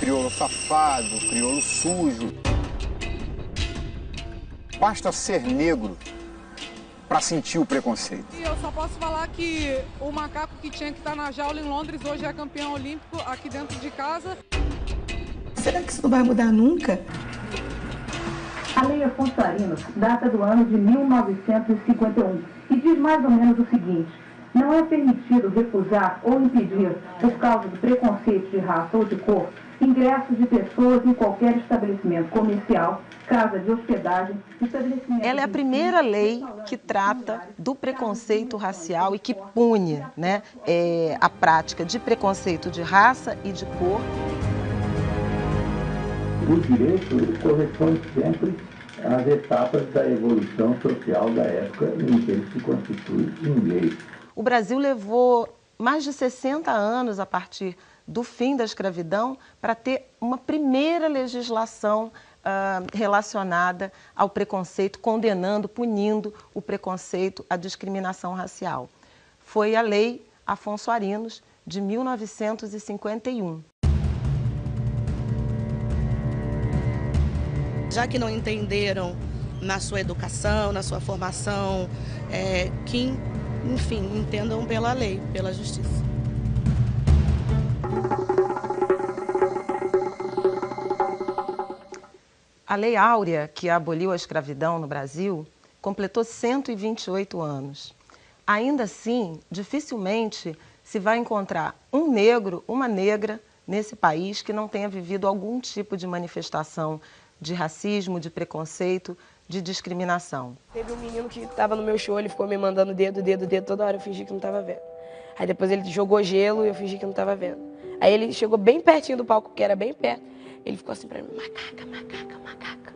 crioulo safado, crioulo sujo. Basta ser negro para sentir o preconceito. E eu só posso falar que o macaco que tinha que estar na jaula em Londres hoje é campeão olímpico aqui dentro de casa. Será que isso não vai mudar nunca? A Lei Afonso Arinos data do ano de 1951 e diz mais ou menos o seguinte: não é permitido recusar ou impedir, por causa do preconceito de raça ou de cor, ingressos de pessoas em qualquer estabelecimento comercial, casa de hospedagem, estabelecimento... Ela é a primeira lei que trata do preconceito racial e que pune, né, a prática de preconceito de raça e de cor. O direito corresponde sempre às etapas da evolução social da época em que ele se constitui em lei. O Brasil levou mais de 60 anos a partir do fim da escravidão para ter uma primeira legislação relacionada ao preconceito, condenando, punindo o preconceito, a discriminação racial. Foi a Lei Afonso Arinos, de 1951. Já que não entenderam na sua educação, na sua formação, que, enfim, entendam pela lei, pela justiça. A Lei Áurea, que aboliu a escravidão no Brasil, completou 128 anos. Ainda assim, dificilmente se vai encontrar um negro, uma negra, nesse país que não tenha vivido algum tipo de manifestação de racismo, de preconceito, de discriminação. Teve um menino que estava no meu show, ele ficou me mandando dedo, toda hora eu fingi que não estava vendo. Aí depois ele jogou gelo e eu fingi que não estava vendo. Aí ele chegou bem pertinho do palco, que era bem perto. Ele ficou assim para mim, macaca, macaca, macaca.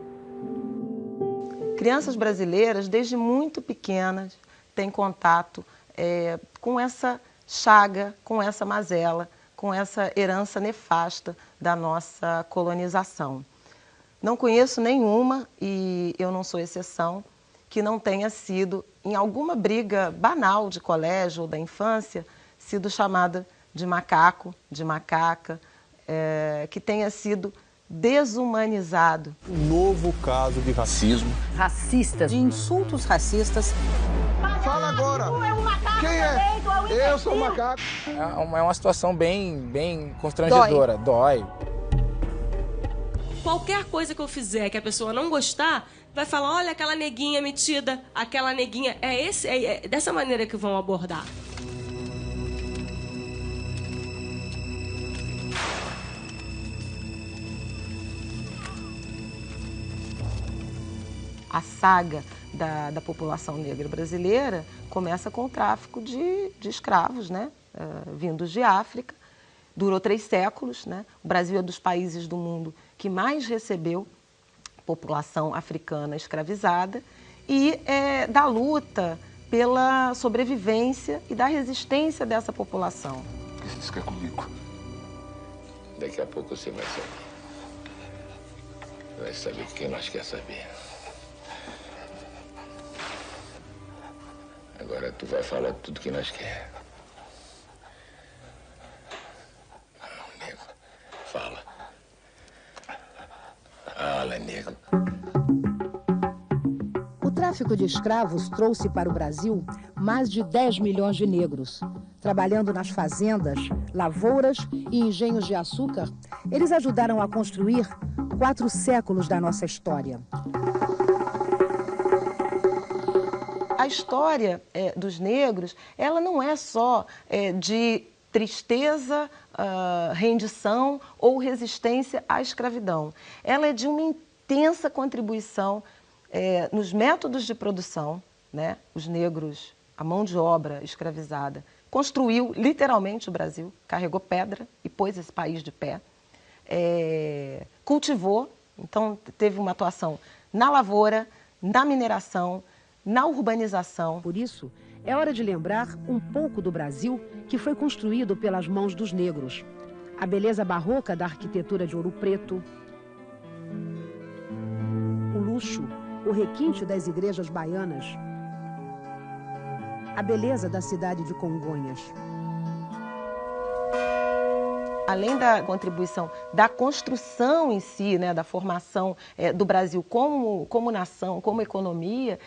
Crianças brasileiras, desde muito pequenas, têm contato com essa chaga, com essa mazela, com essa herança nefasta da nossa colonização. Não conheço nenhuma, e eu não sou exceção, que não tenha sido, em alguma briga banal de colégio ou da infância, sido chamada de macaco, de macaca, que tenha sido desumanizado. Um novo caso de racismo. Racistas, de insultos racistas. Fala agora! Quem é? Eu sou o macaco. É uma situação bem constrangedora. Dói. Qualquer coisa que eu fizer que a pessoa não gostar, vai falar, olha aquela neguinha metida, aquela neguinha. É dessa maneira que vão abordar. A saga da população negra brasileira começa com o tráfico de escravos, né? Vindos de África. Durou 3 séculos, né? O Brasil é dos países do mundo que mais recebeu população africana escravizada e da luta pela sobrevivência e da resistência dessa população. Você quer comigo? Daqui a pouco você vai saber. Vai saber o que nós quer saber. Agora tu vai falar tudo que nós quer. Nego, fala. Fala, nego. O tráfico de escravos trouxe para o Brasil mais de 10 milhões de negros. Trabalhando nas fazendas, lavouras e engenhos de açúcar, eles ajudaram a construir 4 séculos da nossa história. A história dos negros, ela não é só de tristeza, rendição ou resistência à escravidão. Ela é de uma intensa contribuição nos métodos de produção, né? Os negros, a mão de obra escravizada, construiu literalmente o Brasil, carregou pedra e pôs esse país de pé, cultivou, então teve uma atuação na lavoura, na mineração, na urbanização. Por isso, é hora de lembrar um pouco do Brasil que foi construído pelas mãos dos negros. A beleza barroca da arquitetura de Ouro Preto, o luxo, o requinte das igrejas baianas, a beleza da cidade de Congonhas. além da contribuição da construção em si, né, da formação do Brasil como nação, como economia,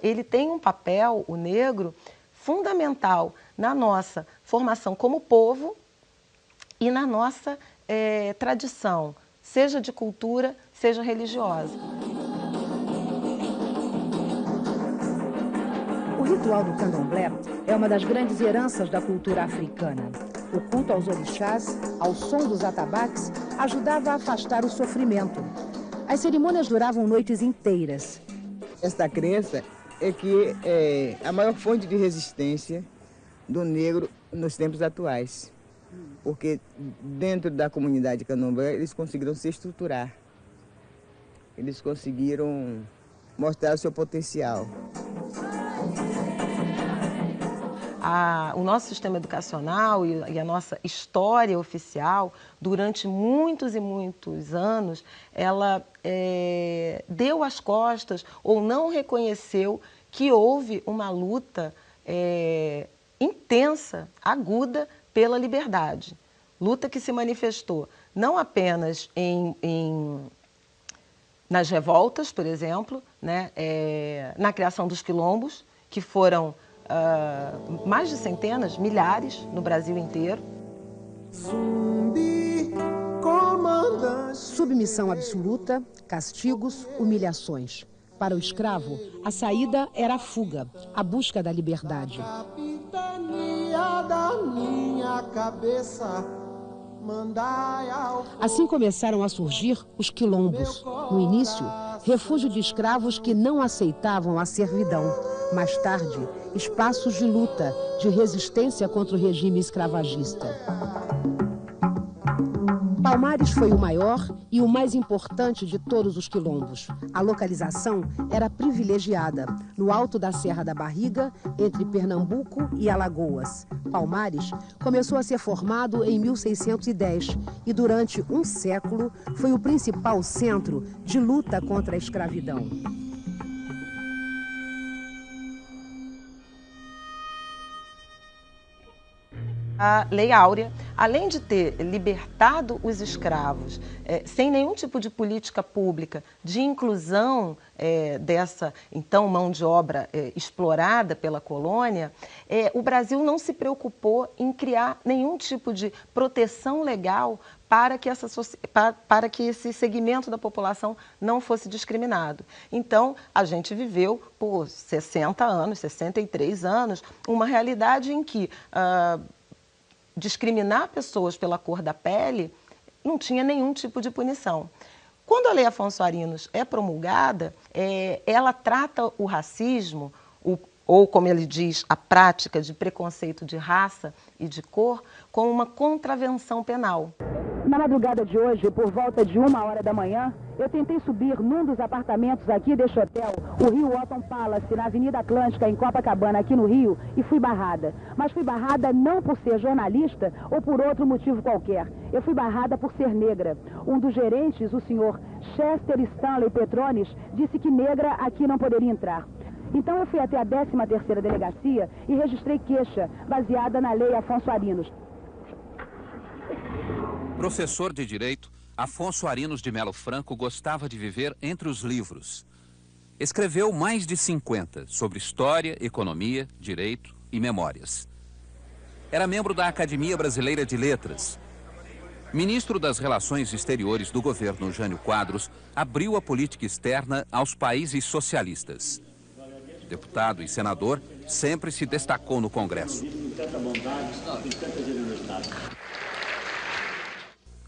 ele tem um papel, o negro, fundamental na nossa formação como povo e na nossa tradição, seja de cultura, seja religiosa. O ritual do candomblé é uma das grandes heranças da cultura africana. O culto aos orixás, ao som dos atabaques, ajudava a afastar o sofrimento. As cerimônias duravam noites inteiras. Esta crença é que é a maior fonte de resistência do negro nos tempos atuais. Porque dentro da comunidade candomblé eles conseguiram se estruturar. Eles conseguiram mostrar o seu potencial. O nosso sistema educacional e a nossa história oficial, durante muitos e muitos anos, ela deu as costas ou não reconheceu que houve uma luta intensa, aguda, pela liberdade. Luta que se manifestou não apenas nas revoltas, por exemplo, né, na criação dos quilombos, que foram mais de centenas, milhares no Brasil inteiro. Submissão absoluta, castigos, humilhações. Para o escravo, a saída era a fuga, a busca da liberdade. Assim começaram a surgir os quilombos. No início, refúgio de escravos que não aceitavam a servidão. Mais tarde, espaços de luta, de resistência contra o regime escravagista. Palmares foi o maior e o mais importante de todos os quilombos. A localização era privilegiada, no alto da Serra da Barriga, entre Pernambuco e Alagoas. Palmares começou a ser formado em 1610 e durante um século foi o principal centro de luta contra a escravidão. A Lei Áurea, além de ter libertado os escravos sem nenhum tipo de política pública de inclusão dessa, então, mão de obra explorada pela colônia, o Brasil não se preocupou em criar nenhum tipo de proteção legal para que esse segmento da população não fosse discriminado. Então, a gente viveu por 60 anos, 63 anos, uma realidade em que discriminar pessoas pela cor da pele não tinha nenhum tipo de punição. Quando a Lei Afonso Arinos é promulgada, ela trata o racismo, ou como ele diz, a prática de preconceito de raça e de cor, como uma contravenção penal. Na madrugada de hoje, por volta de 1h da manhã, eu tentei subir num dos apartamentos aqui deste hotel, o Rio Otton Palace, na Avenida Atlântica, em Copacabana, aqui no Rio, e fui barrada. Mas fui barrada não por ser jornalista ou por outro motivo qualquer. Eu fui barrada por ser negra. Um dos gerentes, o senhor Chester Stanley Petrones, disse que negra aqui não poderia entrar. Então eu fui até a 13ª Delegacia e registrei queixa, baseada na Lei Afonso Arinos. Professor de Direito, Afonso Arinos de Melo Franco gostava de viver entre os livros. Escreveu mais de 50 sobre história, economia, direito e memórias. Era membro da Academia Brasileira de Letras. Ministro das Relações Exteriores do governo Jânio Quadros, abriu a política externa aos países socialistas. Deputado e senador, sempre se destacou no Congresso.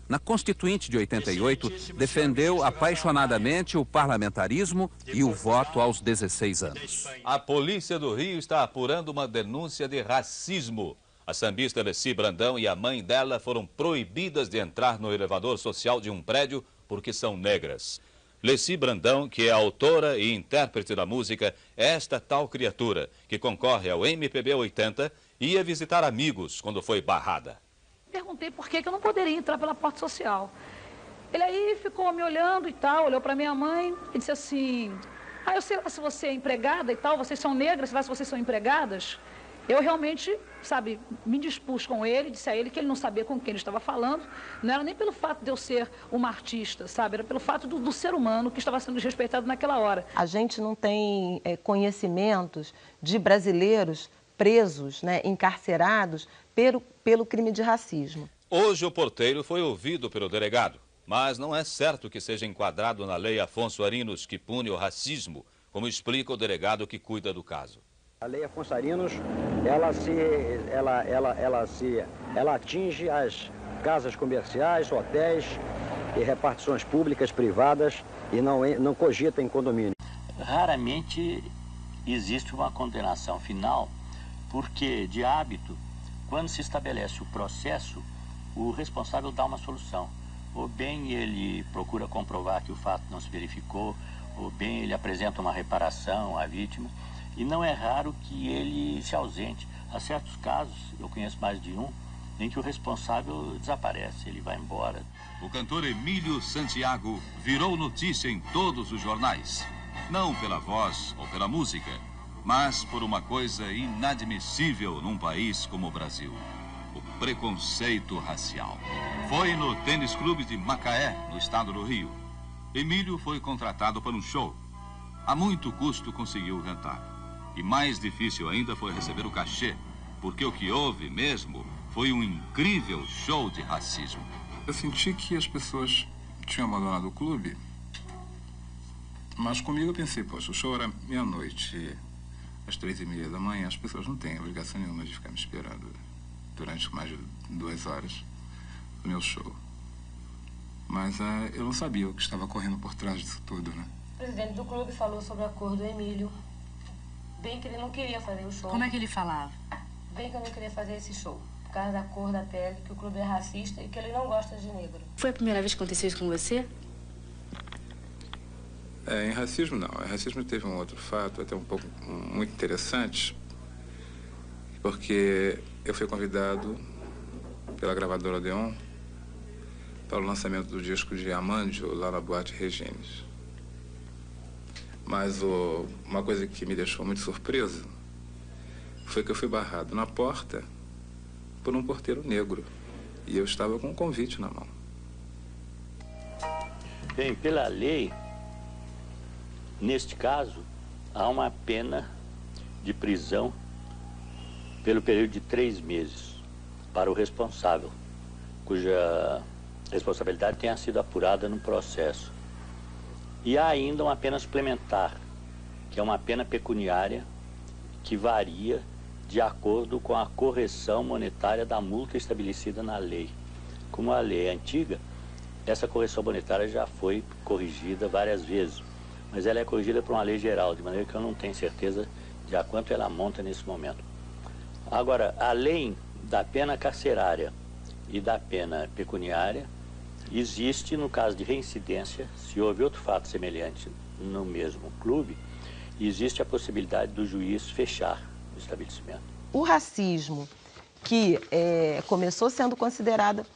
Na Constituinte de 88, defendeu apaixonadamente o parlamentarismo e o voto aos 16 anos. A Polícia do Rio está apurando uma denúncia de racismo. A sambista Leci Brandão e a mãe dela foram proibidas de entrar no elevador social de um prédio porque são negras. Leci Brandão, que é autora e intérprete da música Esta Tal Criatura, que concorre ao MPB 80, ia visitar amigos quando foi barrada. Perguntei por que eu não poderia entrar pela porta social. Ele aí ficou me olhando e tal, olhou para minha mãe e disse assim: eu sei lá se você é empregada e tal, vocês são negras, sei lá se vocês são empregadas. Eu realmente, sabe, me dispus com ele, disse a ele que ele não sabia com quem ele estava falando, não era nem pelo fato de eu ser uma artista, sabe, era pelo fato do ser humano que estava sendo desrespeitado naquela hora. A gente não tem conhecimentos de brasileiros presos, né, encarcerados pelo crime de racismo. Hoje o porteiro foi ouvido pelo delegado, mas não é certo que seja enquadrado na lei Afonso Arinos, que pune o racismo, como explica o delegado que cuida do caso. A lei Afonso Arinos, ela atinge as casas comerciais, hotéis e repartições públicas, privadas e não cogita em condomínio. Raramente existe uma condenação final, porque de hábito, quando se estabelece o processo, o responsável dá uma solução. Ou bem ele procura comprovar que o fato não se verificou, ou bem ele apresenta uma reparação à vítima. E não é raro que ele se ausente. Há certos casos, eu conheço mais de um, em que o responsável desaparece, ele vai embora. O cantor Emílio Santiago virou notícia em todos os jornais. Não pela voz ou pela música, mas por uma coisa inadmissível num país como o Brasil: o preconceito racial. Foi no Tênis Clube de Macaé, no estado do Rio. Emílio foi contratado para um show. A muito custo conseguiu cantar. E mais difícil ainda foi receber o cachê, porque o que houve mesmo foi um incrível show de racismo. Eu senti que as pessoas tinham abandonado o clube, mas comigo eu pensei, poxa, o show era meia-noite, às 3h30 da manhã, as pessoas não têm obrigação nenhuma de ficar me esperando durante mais de 2 horas do meu show. Mas eu não sabia o que estava correndo por trás disso tudo, né? O presidente do clube falou sobre a cor do Emílio. Bem que ele não queria fazer o show. Como é que ele falava? Bem que eu não queria fazer esse show, por causa da cor da pele, que o clube é racista e que ele não gosta de negro. Foi a primeira vez que aconteceu isso com você? Em racismo, não. Em racismo teve um outro fato, até um pouco muito interessante, porque eu fui convidado pela gravadora Odeon para o lançamento do disco de Amandio lá na Boate Regines. Mas uma coisa que me deixou muito surpreso foi que eu fui barrado na porta por um porteiro negro. E eu estava com um convite na mão. Bem, pela lei, neste caso, há uma pena de prisão pelo período de 3 meses para o responsável, cuja responsabilidade tenha sido apurada no processo. E há ainda uma pena suplementar, que é uma pena pecuniária que varia de acordo com a correção monetária da multa estabelecida na lei. Como a lei é antiga, essa correção monetária já foi corrigida várias vezes, mas ela é corrigida por uma lei geral, de maneira que eu não tenho certeza de a quanto ela monta nesse momento. Agora, além da pena carcerária e da pena pecuniária, existe, no caso de reincidência, se houve outro fato semelhante no mesmo clube, existe a possibilidade do juiz fechar o estabelecimento. O racismo, que começou sendo considerada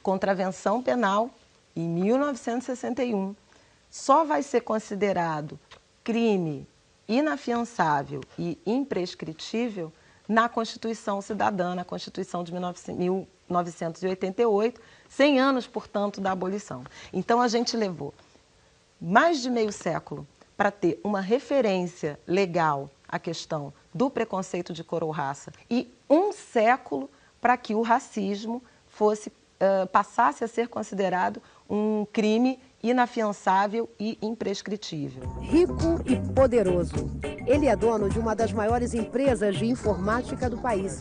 contravenção penal em 1961, só vai ser considerado crime inafiançável e imprescritível na Constituição Cidadã, na Constituição de 1988, 100 anos, portanto, da abolição. Então, a gente levou mais de meio século para ter uma referência legal à questão do preconceito de cor ou raça e 1 século para que o racismo passasse a ser considerado um crime inafiançável e imprescritível. Rico e poderoso. Ele é dono de uma das maiores empresas de informática do país.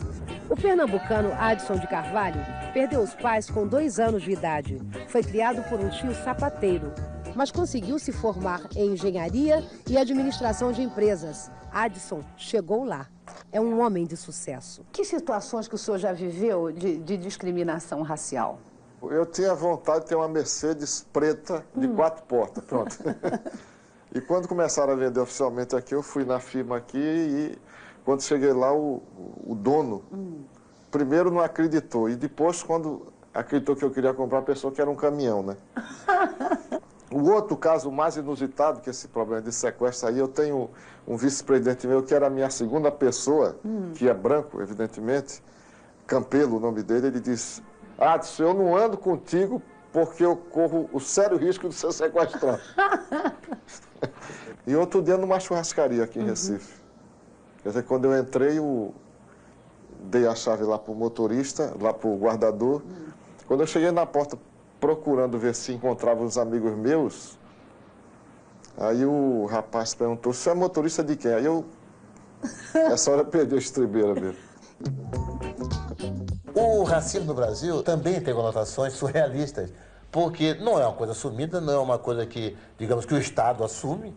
O pernambucano Adson de Carvalho perdeu os pais com 2 anos de idade. Foi criado por um tio sapateiro, mas conseguiu se formar em engenharia e administração de empresas. Adson chegou lá. É um homem de sucesso. Que situações que o senhor já viveu de discriminação racial? Eu tinha vontade de ter uma Mercedes preta de 4 portas, pronto. E quando começaram a vender oficialmente aqui, eu fui na firma aqui e quando cheguei lá, o dono, primeiro não acreditou e depois, quando acreditou que eu queria comprar, pensou que era um caminhão, né? O outro caso mais inusitado que esse problema de sequestro aí, eu tenho um vice-presidente meu que era a minha segunda pessoa, que é branco, evidentemente, Campelo, o nome dele, ele disse: Adson, eu não ando contigo porque eu corro o sério risco de ser sequestrado. E outro dia numa churrascaria aqui em Recife. Quer dizer, quando eu entrei, dei a chave lá para o motorista, lá para o guardador. Quando eu cheguei na porta procurando ver se encontrava os amigos meus, aí o rapaz perguntou: você é motorista de quem? Aí eu, essa hora, perdi a estribeira mesmo. O racismo no Brasil também tem conotações surrealistas, porque não é uma coisa assumida, não é uma coisa que, digamos, que o Estado assume,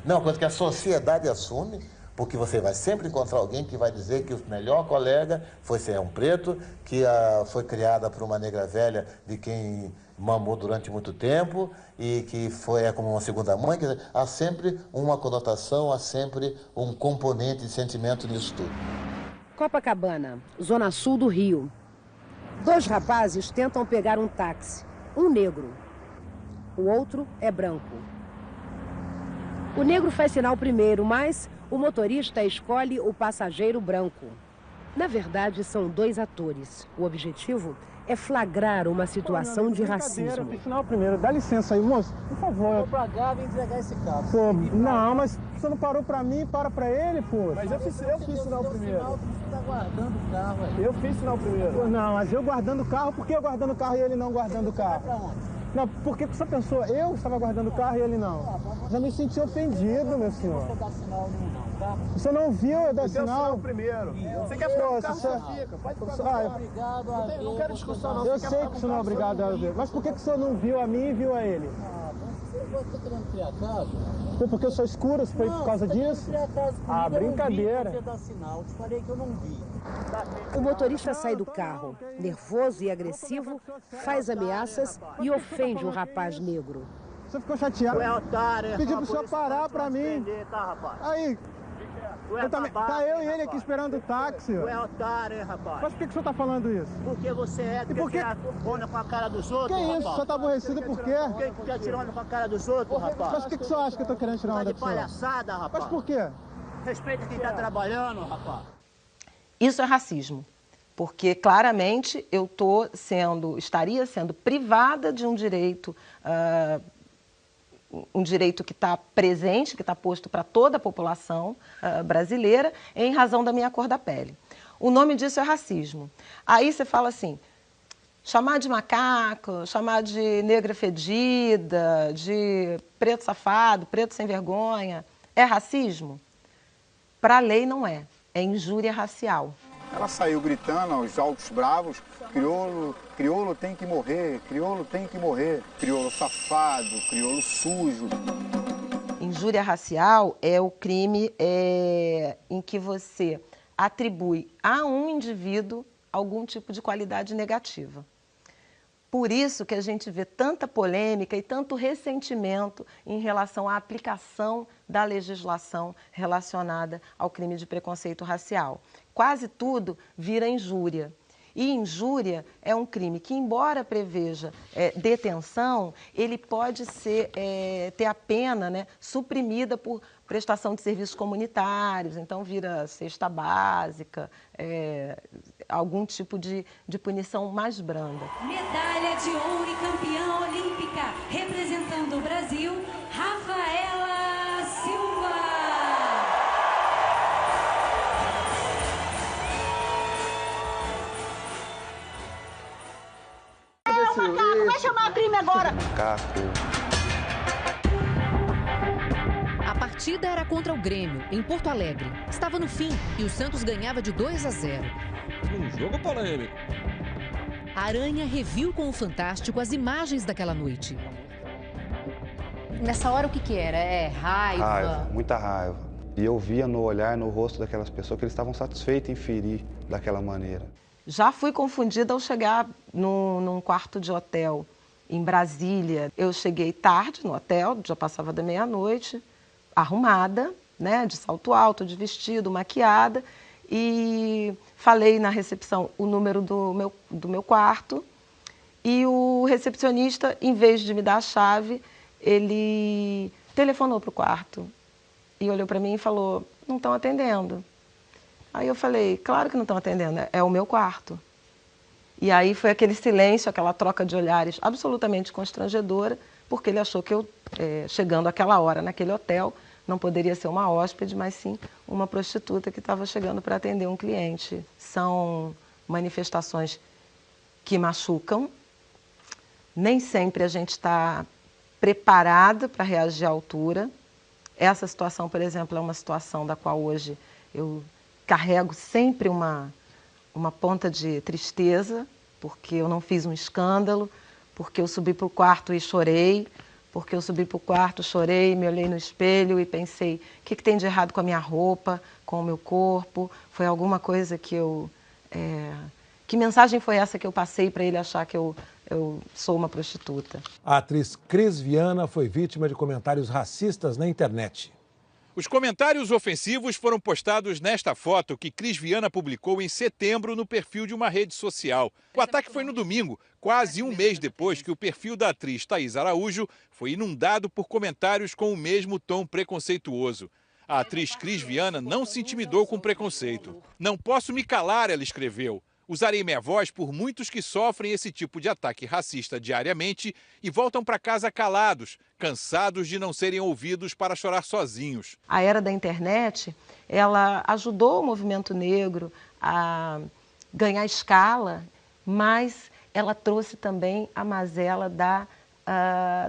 não é uma coisa que a sociedade assume, porque você vai sempre encontrar alguém que vai dizer que o melhor colega foi ser um preto, que foi criada por uma negra velha de quem mamou durante muito tempo e que é como uma segunda mãe. Quer dizer, há sempre uma conotação, há sempre um componente de sentimento nisso tudo. Copacabana, zona sul do Rio. 2 rapazes tentam pegar um táxi. Um negro. O outro é branco. O negro faz sinal primeiro, mas o motorista escolhe o passageiro branco. Na verdade, são 2 atores. O objetivo é flagrar uma situação de racismo. Fiz sinal primeiro. Dá licença aí, moço. Por favor. Vou pra cá, vem entregar esse carro. Pô, não, mas você não parou pra mim, para pra ele, pô. Mas eu fiz sinal primeiro. Você tá guardando o carro aí. Eu fiz sinal primeiro. Pô, não, mas eu guardando o carro, por que eu guardando o carro e ele não guardando o carro? Vai pra onde? Não, por que você pensou, eu estava guardando o carro e ele não? Já me senti ofendido, meu senhor. Você dá sinal nenhum não, tá? Você não viu eu dar sinal? primeiro. Você quer ficar no carro, você fica. Pode ficar obrigado a ver. Não quero discussão não. Eu sei que você não é obrigado a ver. Mas por que o senhor não viu a mim e viu a ele? Você tá querendo criar caso? Foi porque eu sou escuro? Foi por causa disso? Ah, brincadeira. Você dá sinal. Eu te falei que eu não vi. O motorista sai do carro, nervoso e agressivo, faz ameaças e ofende o rapaz negro. Você ficou chateado? Tu é otário, Pedi pro senhor parar pra mim. Tá, rapaz? Aí. Tá eu e ele aqui esperando o táxi. Tu é otário, hein, rapaz? Mas por que o senhor tá falando isso? Porque você é, tu quer tirar onda com a cara dos outros, Que isso? rapaz? O senhor tá aborrecido por quê? Por que tu quer tirar onda com a cara dos outros, rapaz? Mas por que o senhor acha que eu tô querendo tirar onda Tá de do senhor? palhaçada, rapaz. Mas por quê? Respeita quem tá trabalhando, rapaz. Isso é racismo, porque claramente eu estaria sendo privada de um direito que está presente, que está posto para toda a população brasileira, em razão da minha cor da pele. O nome disso é racismo. Aí você fala assim, chamar de macaco, chamar de negra fedida, de preto safado, preto sem vergonha, é racismo? Para a lei não é, é injúria racial. Ela saiu gritando aos altos bravos, crioulo tem que morrer, crioulo tem que morrer, crioulo safado, crioulo sujo. Injúria racial é o crime em que você atribui a um indivíduo algum tipo de qualidade negativa. Por isso que a gente vê tanta polêmica e tanto ressentimento em relação à aplicação da legislação relacionada ao crime de preconceito racial. Quase tudo vira injúria. E injúria é um crime que, embora preveja detenção, ele pode ter a pena suprimida por prestação de serviços comunitários, então vira cesta básica, algum tipo de punição mais branda. Medalha de ouro e campeã olímpica, representando o Brasil, Rafaela Silva. Macaco, vai chamar a crime agora. A partida era contra o Grêmio, em Porto Alegre. Estava no fim e o Santos ganhava de 2-0. Um jogo polêmico. A Aranha reviu com o Fantástico as imagens daquela noite. Nessa hora o que era? Raiva? Raiva, muita raiva. E eu via no olhar, no rosto daquelas pessoas que eles estavam satisfeitos em ferir daquela maneira. Já fui confundida ao chegar num quarto de hotel em Brasília. Eu cheguei tarde no hotel, já passava da meia-noite, arrumada, de salto alto, de vestido, maquiada, e falei na recepção o número do meu quarto, e o recepcionista, em vez de me dar a chave, ele telefonou para o quarto e olhou para mim e falou, não estão atendendo. Aí eu falei, claro que não estão atendendo, é o meu quarto. E aí foi aquele silêncio, aquela troca de olhares absolutamente constrangedora, porque ele achou que eu, chegando àquela hora naquele hotel, não poderia ser uma hóspede, mas sim uma prostituta que estava chegando para atender um cliente. São manifestações que machucam, nem sempre a gente está preparado para reagir à altura. Essa situação, por exemplo, é uma situação da qual hoje eu carrego sempre uma ponta de tristeza, porque eu não fiz um escândalo, porque eu subi para o quarto e chorei, porque eu subi para o quarto, chorei, me olhei no espelho e pensei, o que tem de errado com a minha roupa, com o meu corpo? Foi alguma coisa que eu... Que mensagem foi essa que eu passei para ele achar que eu sou uma prostituta? A atriz Cris Viana foi vítima de comentários racistas na internet. Os comentários ofensivos foram postados nesta foto que Cris Viana publicou em setembro no perfil de uma rede social. O ataque foi no domingo, quase um mês depois que o perfil da atriz Thaís Araújo foi inundado por comentários com o mesmo tom preconceituoso. A atriz Cris Viana não se intimidou com preconceito. Não posso me calar, ela escreveu. Usarei minha voz por muitos que sofrem esse tipo de ataque racista diariamente e voltam para casa calados, cansados de não serem ouvidos para chorar sozinhos. A era da internet, ela ajudou o movimento negro a ganhar escala, mas ela trouxe também a mazela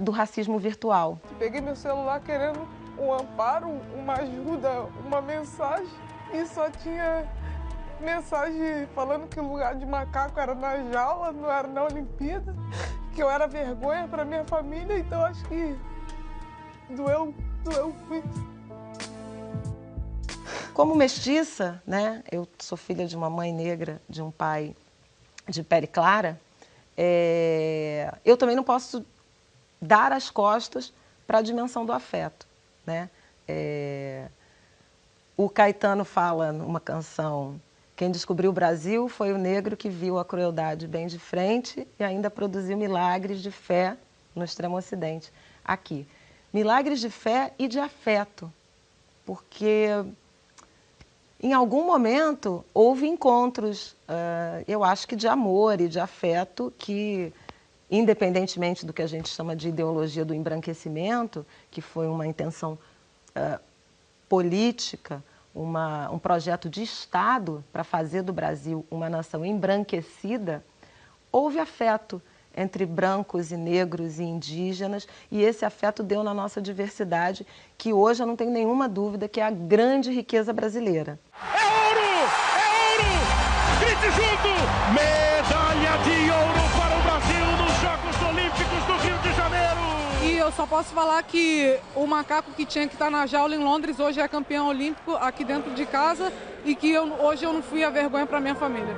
do racismo virtual. Peguei meu celular querendo um amparo, uma ajuda, uma mensagem e só tinha mensagem falando que o lugar de macaco era na jaula, não era na Olimpíada, que eu era vergonha para minha família, então acho que doeu muito. Como mestiça, né, eu sou filha de uma mãe negra, de um pai de pele clara, eu também não posso dar as costas para a dimensão do afeto, né? O Caetano fala numa canção: quem descobriu o Brasil foi o negro que viu a crueldade bem de frente e ainda produziu milagres de fé no extremo ocidente. Aqui, milagres de fé e de afeto, porque em algum momento houve encontros, eu acho que de amor e de afeto, que independentemente do que a gente chama de ideologia do embranquecimento, que foi uma intenção política, um projeto de Estado para fazer do Brasil uma nação embranquecida, houve afeto entre brancos e negros e indígenas, e esse afeto deu na nossa diversidade, que hoje eu não tenho nenhuma dúvida que é a grande riqueza brasileira. É ouro! É ouro! Grite junto! Medalha de ouro para o Brasil nos Jogos Olímpicos do Rio de Janeiro! E eu só posso falar que o macaco que tinha que estar na jaula em Londres hoje é campeão olímpico aqui dentro de casa e que hoje eu não fui a vergonha para minha família.